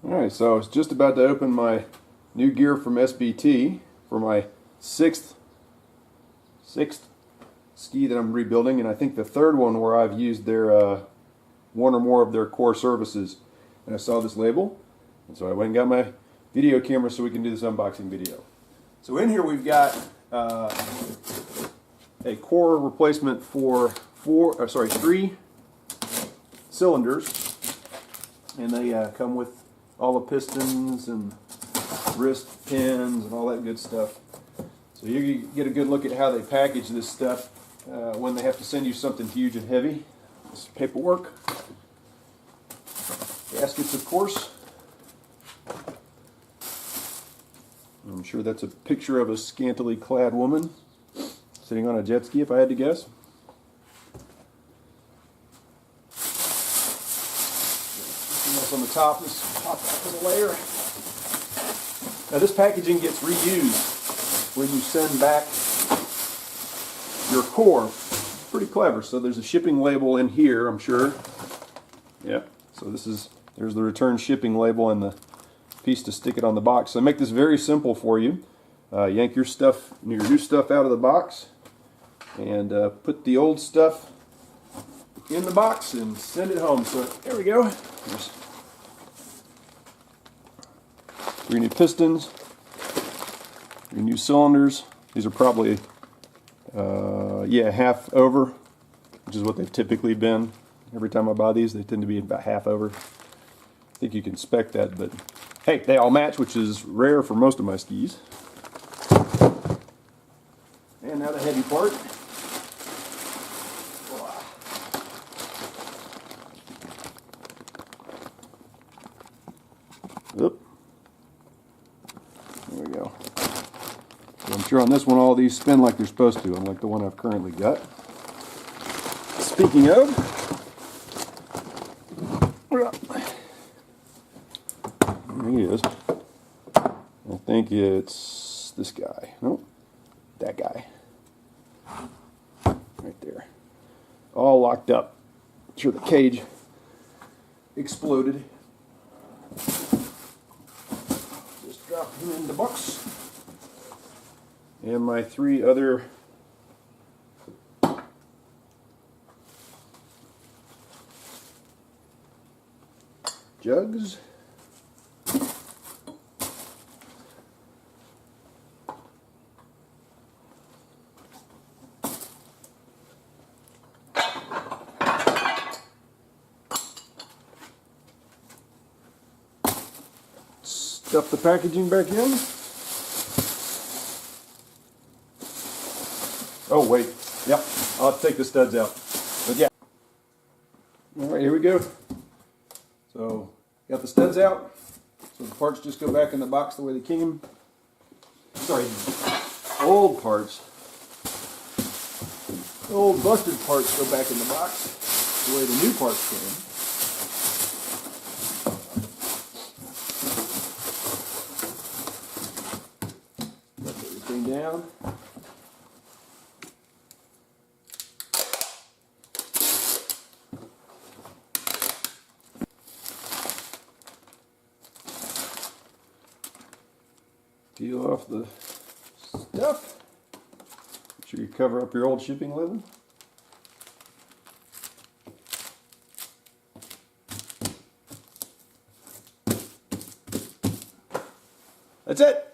Alright, so I was just about to open my new gear from SBT for my sixth ski that I'm rebuilding, and I think the third one where I've used their one or more of their core services. And I saw this label, and so I went and got my video camera so we can do this unboxing video. So in here we've got a core replacement for three cylinders, and they come with all the pistons and wrist pins and all that good stuff. So you get a good look at how they package this stuff when they have to send you something huge and heavy. This is paperwork, gaskets of course. I'm sure that's a picture of a scantily clad woman sitting on a jet ski if I had to guess. On the top, this pop off of the layer. Now this packaging gets reused when you send back your core. Pretty clever. So there's a shipping label in here, I'm sure. Yeah. So there's the return shipping label and the piece to stick it on the box. So I make this very simple for you. Yank your new stuff out of the box, and put the old stuff in the box and send it home. So there we go. There's 3 new pistons, 3 new cylinders. These are probably, half over, which is what they've typically been. Every time I buy these, they tend to be about half over. I think you can spec that, but hey, they all match, which is rare for most of my skis. And now the heavy part. Oop. There we go. So I'm sure on this one all these spin like they're supposed to, unlike the one I've currently got. Speaking of, there he is. I think it's this guy. Nope, that guy. Right there. All locked up. I'm sure the cage exploded. Drop him in the box. And my 3 other jugs. Stuff the packaging back in. Oh wait, yep, I'll have to take the studs out. But yeah. Alright, here we go. So, got the studs out. So the parts just go back in the box the way they came. Sorry, old parts. The old busted parts go back in the box the way the new parts came. Down. Peel off the stuff. Make sure you cover up your old shipping label. That's it.